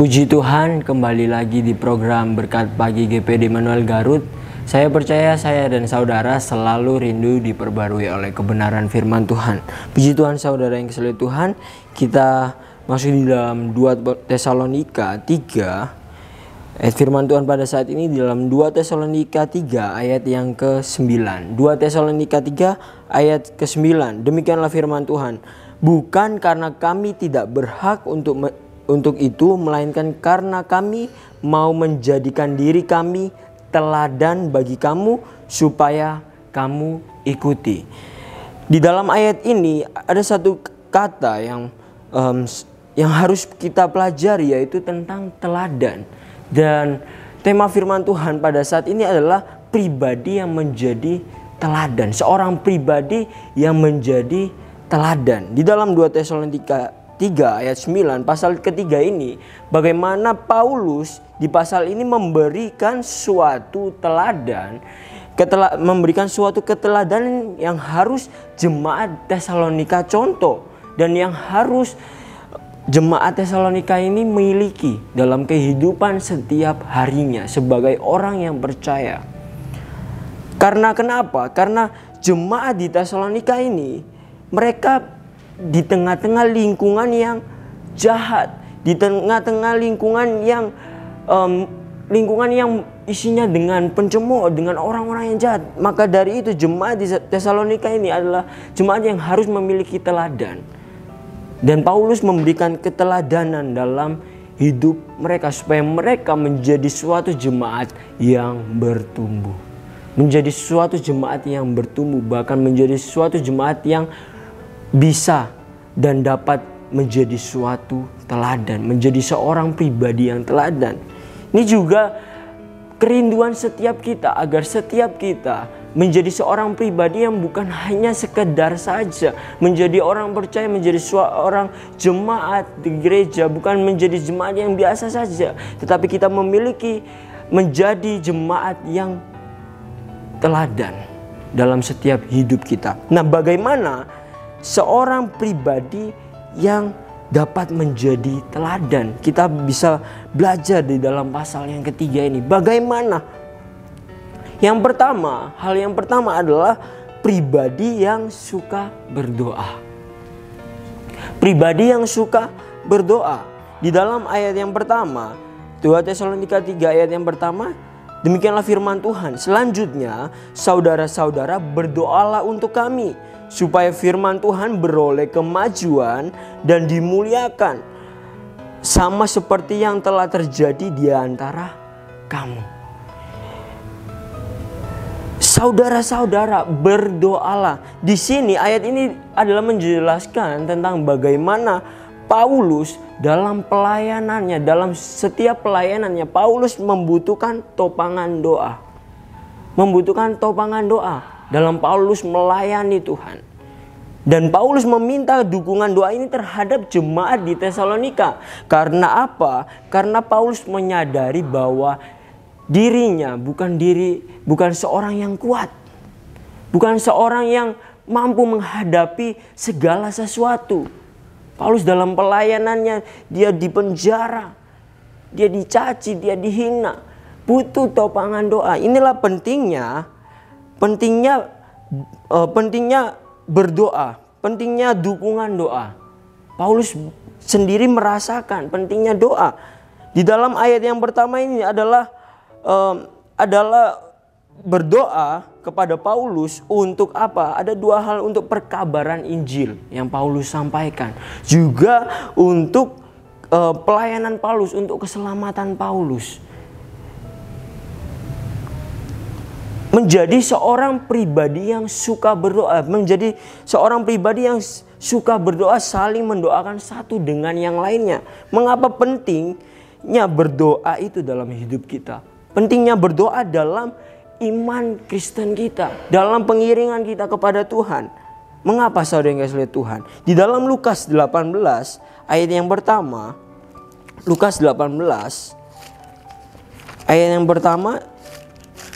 Puji Tuhan, kembali lagi di program Berkat Pagi GPD Manuel Garut. Saya percaya saya dan saudara selalu rindu diperbarui oleh kebenaran firman Tuhan. Puji Tuhan saudara yang kasih Tuhan, kita masuk di dalam 2 Tesalonika 3. Ayat firman Tuhan pada saat ini di dalam 2 Tesalonika 3 ayat yang ke-9. 2 Tesalonika 3 ayat ke-9. Demikianlah firman Tuhan. Bukan karena kami tidak berhak untuk itu, melainkan karena kami mau menjadikan diri kami teladan bagi kamu supaya kamu ikuti. Di dalam ayat ini ada satu kata yang harus kita pelajari, yaitu tentang teladan. Dan tema firman Tuhan pada saat ini adalah pribadi yang menjadi teladan. Seorang pribadi yang menjadi teladan. Di dalam 2 Tesalonika 3 ayat 9 pasal ketiga ini, bagaimana Paulus di pasal ini memberikan suatu teladan, memberikan suatu keteladanan yang harus jemaat Tesalonika contoh, dan yang harus jemaat Tesalonika ini miliki dalam kehidupan setiap harinya sebagai orang yang percaya. Karena kenapa? Karena jemaat di Tesalonika ini, mereka di tengah-tengah lingkungan yang jahat, di tengah-tengah lingkungan yang isinya dengan pencemooh, dengan orang-orang yang jahat. Maka dari itu jemaat di Tesalonika ini adalah jemaat yang harus memiliki teladan. Dan Paulus memberikan keteladanan dalam hidup mereka supaya mereka menjadi suatu jemaat yang bertumbuh. Menjadi suatu jemaat yang bertumbuh, bahkan menjadi suatu jemaat yang bisa dan dapat menjadi suatu teladan, menjadi seorang pribadi yang teladan. Ini juga kerinduan setiap kita, agar setiap kita menjadi seorang pribadi yang bukan hanya sekedar saja menjadi orang percaya, menjadi seorang jemaat di gereja, bukan menjadi jemaat yang biasa saja, tetapi kita menjadi jemaat yang teladan dalam setiap hidup kita. Nah, bagaimana seorang pribadi yang dapat menjadi teladan? Kita bisa belajar di dalam pasal yang ketiga ini. Bagaimana? Hal yang pertama adalah pribadi yang suka berdoa. Pribadi yang suka berdoa. Di dalam ayat yang pertama, 2 Tesalonika 3 ayat yang pertama, demikianlah firman Tuhan. Selanjutnya, saudara-saudara, berdoalah untuk kami, supaya firman Tuhan beroleh kemajuan dan dimuliakan, sama seperti yang telah terjadi di antara kamu. Saudara-saudara, berdoalah. Di sini ayat ini adalah menjelaskan tentang bagaimana Paulus dalam pelayanannya, dalam setiap pelayanannya, Paulus membutuhkan topangan doa. Membutuhkan topangan doa dalam Paulus melayani Tuhan. Dan Paulus meminta dukungan doa ini terhadap jemaat di Tesalonika. Karena apa? Karena Paulus menyadari bahwa dirinya bukan seorang yang kuat. Bukan seorang yang mampu menghadapi segala sesuatu. Paulus dalam pelayanannya, dia dipenjara, dia dicaci, dia dihina. Butuh topangan doa. Inilah pentingnya berdoa, pentingnya dukungan doa. Paulus sendiri merasakan pentingnya doa. Di dalam ayat yang pertama ini adalah berdoa kepada Paulus untuk apa? Ada 2 hal: untuk perkabaran Injil yang Paulus sampaikan, juga untuk pelayanan Paulus, untuk keselamatan Paulus. Menjadi seorang pribadi yang suka berdoa, menjadi seorang pribadi yang suka berdoa, saling mendoakan satu dengan yang lainnya. Mengapa pentingnya berdoa itu dalam hidup kita? Pentingnya berdoa dalam iman Kristen kita, dalam pengiringan kita kepada Tuhan. Mengapa saudara yang kasih Tuhan? Di dalam Lukas 18 ayat yang pertama, Lukas 18 ayat yang pertama,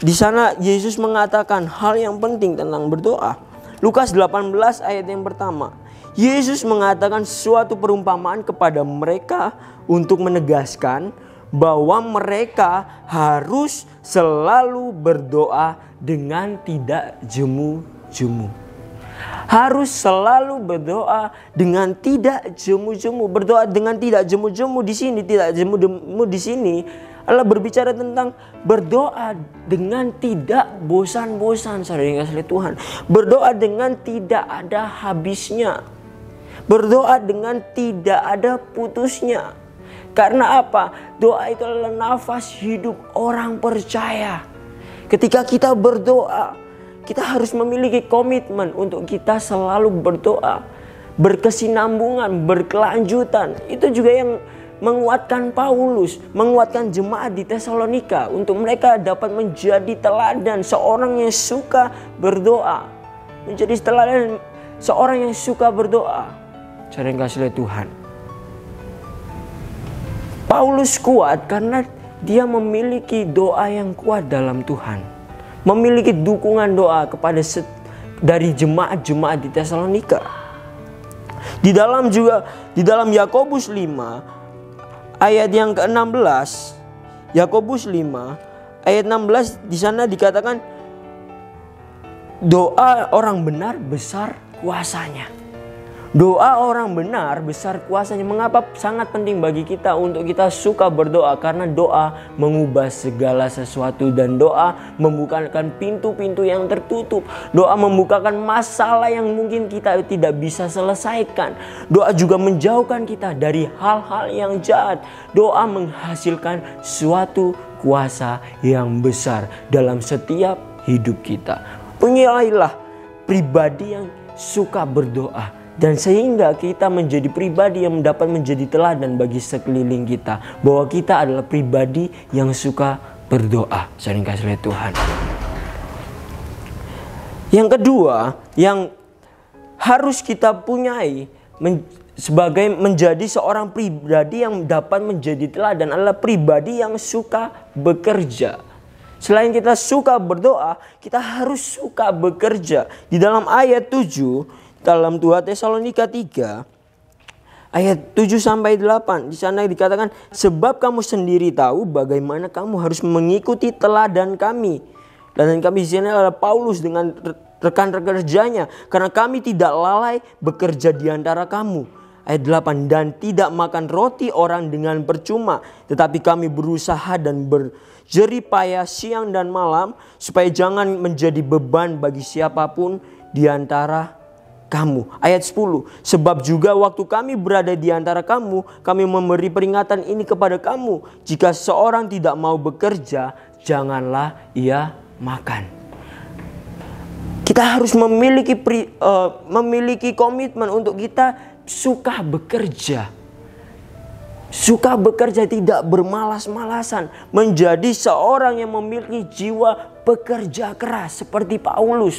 di sana Yesus mengatakan hal yang penting tentang berdoa. Lukas 18 ayat yang pertama. Yesus mengatakan suatu perumpamaan kepada mereka untuk menegaskan bahwa mereka harus selalu berdoa dengan tidak jemu-jemu. Harus selalu berdoa dengan tidak jemu-jemu. Berdoa dengan tidak jemu-jemu di sini, tidak jemu-jemu di sini adalah berbicara tentang berdoa dengan tidak bosan-bosan, saudara yang kasih Tuhan. Berdoa dengan tidak ada habisnya. Berdoa dengan tidak ada putusnya. Karena apa? Doa itu adalah nafas hidup orang percaya. Ketika kita berdoa, kita harus memiliki komitmen untuk kita selalu berdoa, berkesinambungan, berkelanjutan. Itu juga yang menguatkan Paulus, menguatkan jemaat di Tesalonika untuk mereka dapat menjadi teladan seorang yang suka berdoa. Menjadi teladan seorang yang suka berdoa. Cara yang kasih oleh Tuhan. Paulus kuat karena dia memiliki doa yang kuat dalam Tuhan. Memiliki dukungan doa kepada dari jemaat-jemaat di Tesalonika. Di dalam Yakobus 5 ayat yang ke-16, Yakobus 5 ayat 16 di sana dikatakan doa orang benar besar kuasanya. Doa orang benar besar kuasanya. Mengapa sangat penting bagi kita untuk kita suka berdoa? Karena doa mengubah segala sesuatu dan doa membukakan pintu-pintu yang tertutup. Doa membukakan masalah yang mungkin kita tidak bisa selesaikan. Doa juga menjauhkan kita dari hal-hal yang jahat. Doa menghasilkan suatu kuasa yang besar dalam setiap hidup kita. Punyailah pribadi yang suka berdoa. Dan sehingga kita menjadi pribadi yang dapat menjadi teladan bagi sekeliling kita. Bahwa kita adalah pribadi yang suka berdoa. Sering kasih oleh Tuhan. Yang kedua yang harus kita punyai sebagai menjadi seorang pribadi yang dapat menjadi teladan adalah pribadi yang suka bekerja. Selain kita suka berdoa, kita harus suka bekerja. Di dalam ayat 7 dalam 2 Tesalonika 3 ayat 7 sampai 8 di sana dikatakan, sebab kamu sendiri tahu bagaimana kamu harus mengikuti teladan kami. Dan kami di sini adalah Paulus dengan rekan-rekan kerjanya, karena kami tidak lalai bekerja di antara kamu. Ayat 8, dan tidak makan roti orang dengan percuma, tetapi kami berusaha dan berjerih payah siang dan malam, supaya jangan menjadi beban bagi siapapun di antara kamu. Ayat 10, sebab juga waktu kami berada di antara kamu, kami memberi peringatan ini kepada kamu, jika seorang tidak mau bekerja, janganlah ia makan. Kita harus memiliki komitmen untuk kita suka bekerja. Suka bekerja, tidak bermalas-malasan. Menjadi seorang yang memiliki jiwa bekerja keras seperti Paulus.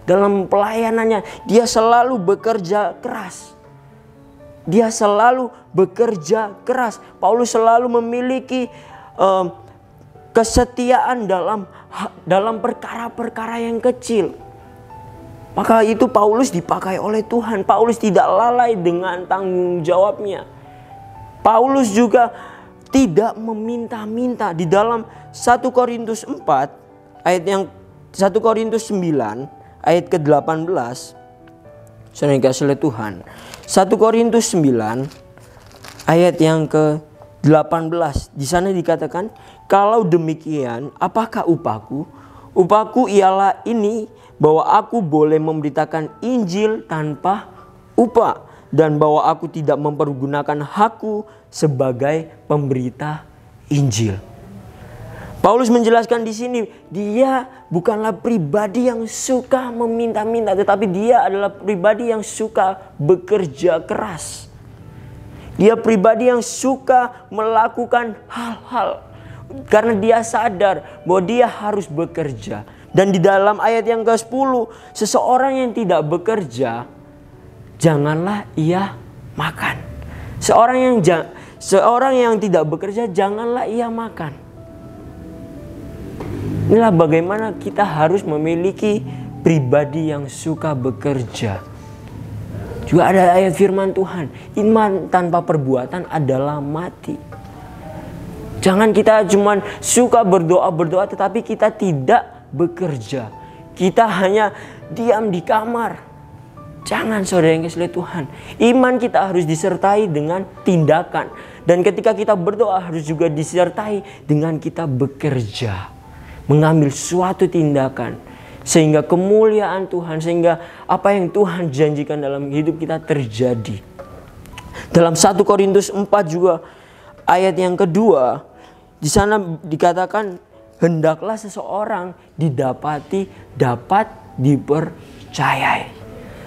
Dalam pelayanannya dia selalu bekerja keras. Dia selalu bekerja keras. Paulus selalu memiliki kesetiaan dalam perkara-perkara yang kecil. Maka itu Paulus dipakai oleh Tuhan. Paulus tidak lalai dengan tanggung jawabnya. Paulus juga tidak meminta-minta. Di dalam 1 Korintus 4 ayat yang 1 Korintus 9 ayat ke-18, saudara kasih oleh Tuhan. 1 Korintus 9 ayat yang ke-18. Di sana dikatakan, kalau demikian apakah upahku? Upahku ialah ini, bahwa aku boleh memberitakan Injil tanpa upah, dan bahwa aku tidak mempergunakan hakku sebagai pemberita Injil. Paulus menjelaskan di sini, dia bukanlah pribadi yang suka meminta-minta, tetapi dia adalah pribadi yang suka bekerja keras. Dia pribadi yang suka melakukan hal-hal karena dia sadar bahwa dia harus bekerja. Dan di dalam ayat yang ke-10, seseorang yang tidak bekerja, janganlah ia makan. Seorang yang tidak bekerja, janganlah ia makan. Inilah bagaimana kita harus memiliki pribadi yang suka bekerja. Juga ada ayat firman Tuhan, iman tanpa perbuatan adalah mati. Jangan kita cuman suka berdoa tetapi kita tidak bekerja. Kita hanya diam di kamar. Jangan, saudara yang kasih Tuhan. Iman kita harus disertai dengan tindakan. Dan ketika kita berdoa harus juga disertai dengan kita bekerja. Mengambil suatu tindakan. Sehingga kemuliaan Tuhan, sehingga apa yang Tuhan janjikan dalam hidup kita terjadi. Dalam 1 Korintus 4 juga ayat yang kedua, di sana dikatakan hendaklah seseorang dapat dipercayai.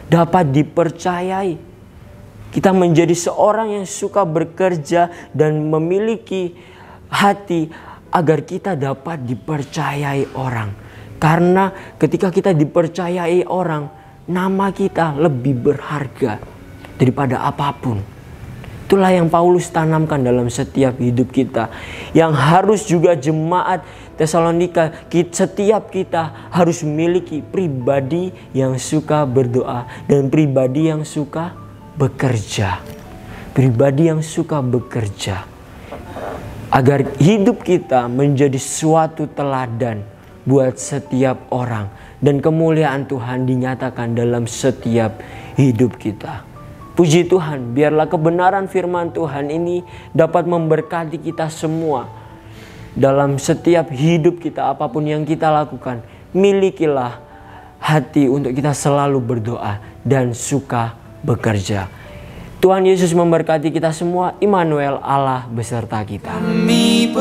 Dapat dipercayai. Kita menjadi seorang yang suka bekerja dan memiliki hati agar kita dapat dipercayai orang. Karena ketika kita dipercayai orang, nama kita lebih berharga daripada apapun. Itulah yang Paulus tanamkan dalam setiap hidup kita. Yang harus juga jemaat Tesalonika, setiap kita harus memiliki pribadi yang suka berdoa dan pribadi yang suka bekerja. Pribadi yang suka bekerja. Agar hidup kita menjadi suatu teladan buat setiap orang. Dan kemuliaan Tuhan dinyatakan dalam setiap hidup kita. Puji Tuhan, biarlah kebenaran firman Tuhan ini dapat memberkati kita semua. Dalam setiap hidup kita, apapun yang kita lakukan, milikilah hati untuk kita selalu berdoa dan suka bekerja. Tuhan Yesus memberkati kita semua. Immanuel, Allah beserta kita. Kami